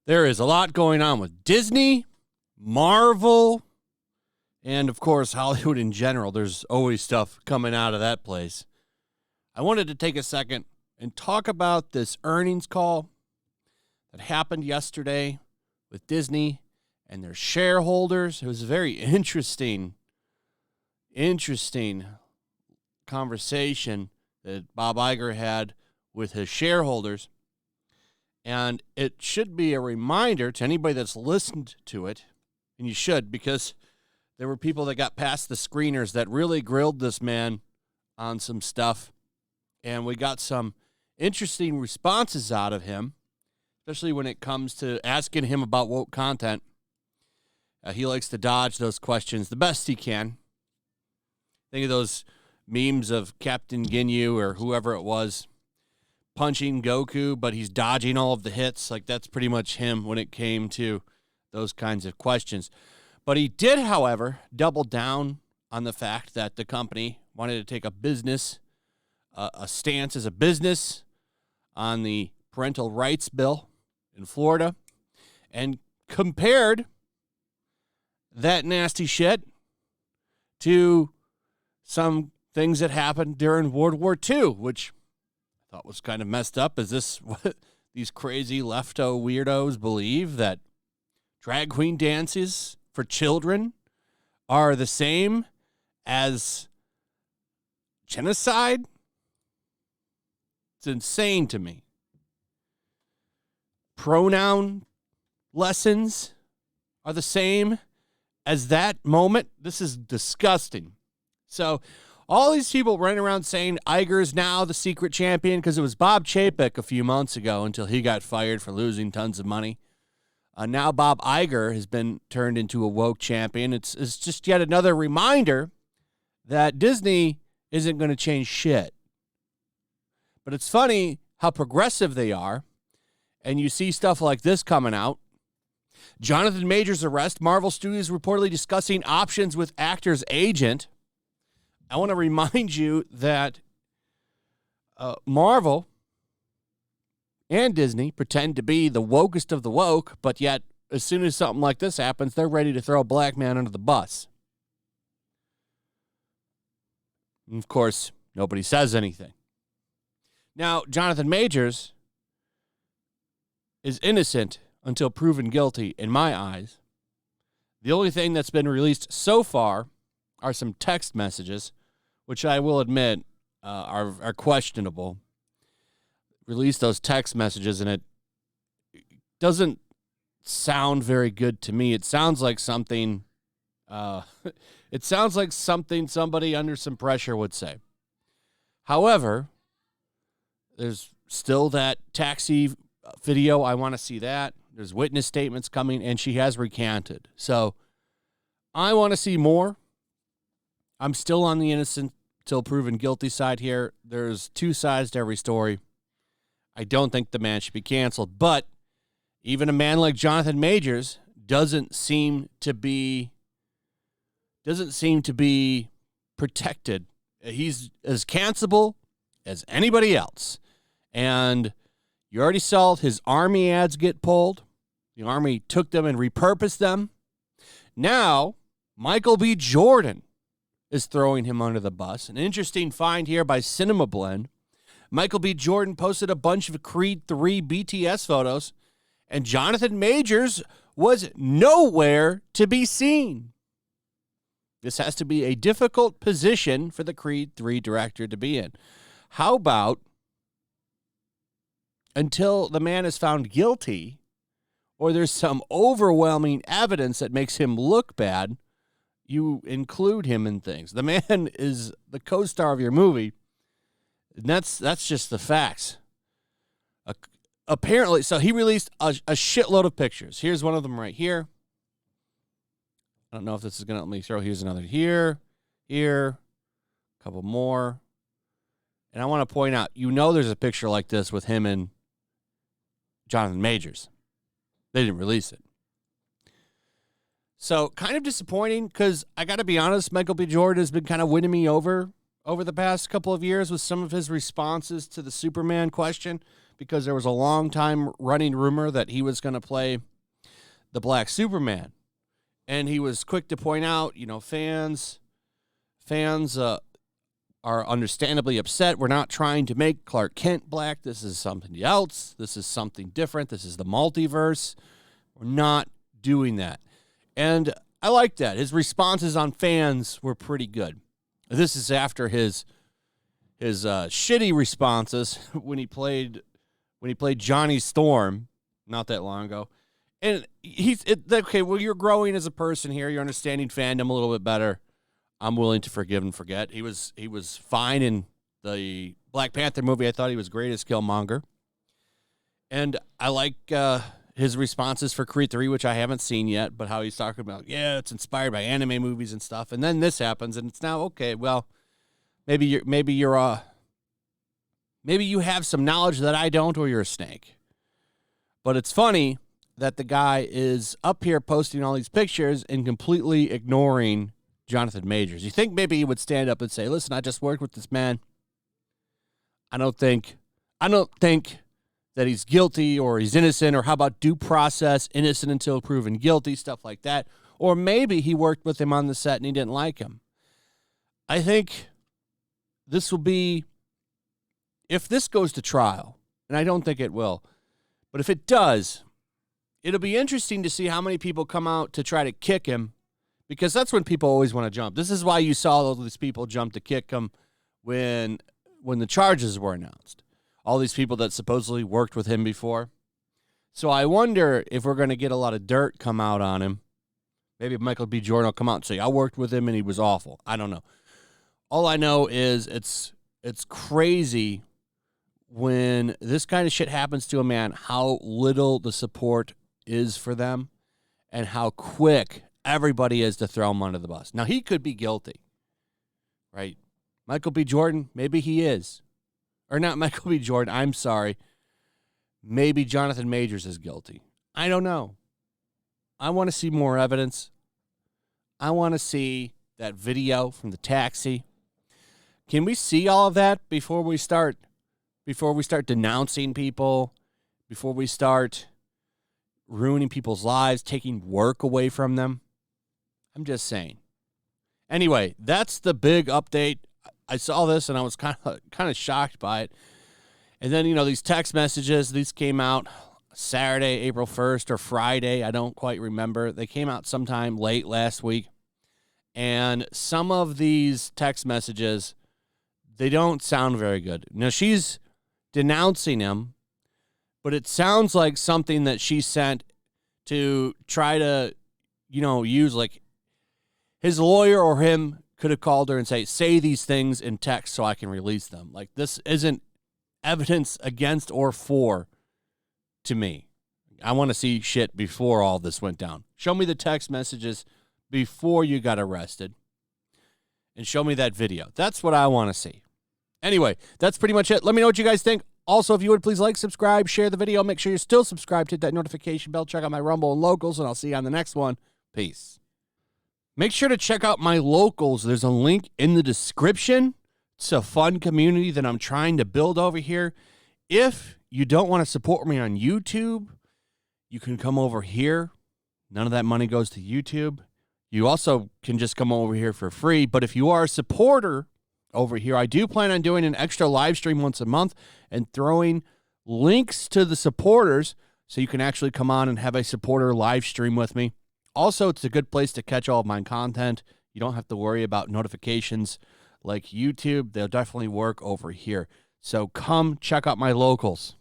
There is a lot going on with Disney, Marvel, and, of course, Hollywood in general. There's always stuff coming out of that place. I wanted to take a second and talk about this earnings call that happened yesterday with Disney and their shareholders. It was a very interesting conversation that Bob Iger had with his shareholders. And it should be a reminder to anybody that's listened to it, and you should, because there were people that got past the screeners that really grilled this man on some stuff, and we got some interesting responses out of him, especially when it comes to asking him about woke content. He likes to dodge those questions the best he can. Think of those memes of Captain Ginyu or whoever it was punching Goku, but he's dodging all of the hits. Like, that's pretty much him when it came to those kinds of questions. But he did, however, double down on the fact that the company wanted to take a stance as a business on the parental rights bill in Florida, and compared that nasty shit to some things that happened during World War II, which I thought was kind of messed up. Is this what these crazy lefto weirdos believe, that drag queen dances for children are the same as genocide? It's insane to me. Pronoun lessons are the same as that moment. This is disgusting. So all these people running around saying Iger is now the secret champion because it was Bob Chapek a few months ago until he got fired for losing tons of money. Now Bob Iger has been turned into a woke champion. It's just yet another reminder that Disney isn't going to change shit. But it's funny how progressive they are, and you see stuff like this coming out. Jonathan Majors' arrest. Marvel Studios reportedly discussing options with actor's agent. I want to remind you that Marvel and Disney pretend to be the wokest of the woke, but yet as soon as something like this happens, they're ready to throw a black man under the bus. And of course, nobody says anything. Now, Jonathan Majors is innocent until proven guilty in my eyes. The only thing that's been released so far are some text messages, which I will admit are questionable. Release those text messages, and it doesn't sound very good to me. It sounds like something. It sounds like something somebody under some pressure would say. However, there's still that taxi video. I want to see that. There's witness statements coming, and she has recanted. So I want to see more. I'm still on the innocent till proven guilty side here. There's two sides to every story. I don't think the man should be canceled, but even a man like Jonathan Majors doesn't seem to be protected. He's as cancelable as anybody else. And you already saw his Army ads get pulled. The Army took them and repurposed them. Now, Michael B. Jordan is throwing him under the bus. An interesting find here by Cinema Blend. Michael B. Jordan posted a bunch of Creed 3 BTS photos, and Jonathan Majors was nowhere to be seen. This has to be a difficult position for the Creed 3 director to be in. How about, until the man is found guilty, or there's some overwhelming evidence that makes him look bad, you include him in things. The man is the co-star of your movie, and that's just the facts. Apparently, so he released a shitload of pictures. Here's one of them right here. I don't know if this is going to let me throw. Here's another here, a couple more. And I want to point out, there's a picture like this with him and Jonathan Majors. They didn't release it. So kind of disappointing because I got to be honest, Michael B. Jordan has been kind of winning me over over the past couple of years with some of his responses to the Superman question, because there was a long time running rumor that he was going to play the Black Superman. And he was quick to point out, fans are understandably upset. We're not trying to make Clark Kent black. This is something else. This is something different. This is the multiverse. We're not doing that. And I like that. His responses on fans were pretty good. This is after his shitty responses when he played Johnny Storm not that long ago. And okay, well, you're growing as a person here. You're understanding fandom a little bit better. I'm willing to forgive and forget. He was fine in the Black Panther movie. I thought he was great as Killmonger. And I like his responses for Creed 3, which I haven't seen yet, but how he's talking about, it's inspired by anime movies and stuff. And then this happens, and it's now, okay, well, maybe you have some knowledge that I don't, or you're a snake. But it's funny that the guy is up here posting all these pictures and completely ignoring Jonathan Majors. You think maybe he would stand up and say, listen, I just worked with this man. I don't think that he's guilty or he's innocent, or how about due process, innocent until proven guilty, stuff like that. Or maybe he worked with him on the set and he didn't like him. I think this will be, if this goes to trial, and I don't think it will, but if it does, it'll be interesting to see how many people come out to try to kick him, because that's when people always want to jump. This is why you saw all these people jump to kick him when the charges were announced. All these people that supposedly worked with him before. So I wonder if we're going to get a lot of dirt come out on him. Maybe Michael B. Jordan will come out and say, I worked with him and he was awful. I don't know. All I know is it's crazy when this kind of shit happens to a man, how little the support is for them and how quick everybody is to throw him under the bus. Now, he could be guilty, right? Michael B. Jordan, maybe he is. Or not Michael B. Jordan, I'm sorry. Maybe Jonathan Majors is guilty. I don't know. I want to see more evidence. I want to see that video from the taxi. Can we see all of that before we start denouncing people, before we start ruining people's lives, taking work away from them? I'm just saying. Anyway, that's the big update. I saw this and I was kind of shocked by it. And then, these text messages, these came out Saturday, April 1st, or Friday. I don't quite remember. They came out sometime late last week. And some of these text messages, they don't sound very good. Now, she's denouncing him, but it sounds like something that she sent to try to, use, like, his lawyer or him could have called her and say these things in text so I can release them. Like, this isn't evidence against or for to me. I want to see shit before all this went down. Show me the text messages before you got arrested and show me that video. That's what I want to see. Anyway, that's pretty much it. Let me know what you guys think. Also, if you would, please like, subscribe, share the video. Make sure you're still subscribed. Hit that notification bell. Check out my Rumble and Locals, and I'll see you on the next one. Peace. Make sure to check out my Locals. There's a link in the description. It's a fun community that I'm trying to build over here. If you don't want to support me on YouTube, you can come over here. None of that money goes to YouTube. You also can just come over here for free. But if you are a supporter over here, I do plan on doing an extra live stream once a month and throwing links to the supporters so you can actually come on and have a supporter live stream with me. Also, it's a good place to catch all of my content. You don't have to worry about notifications like YouTube. They'll definitely work over here. So come check out my Locals.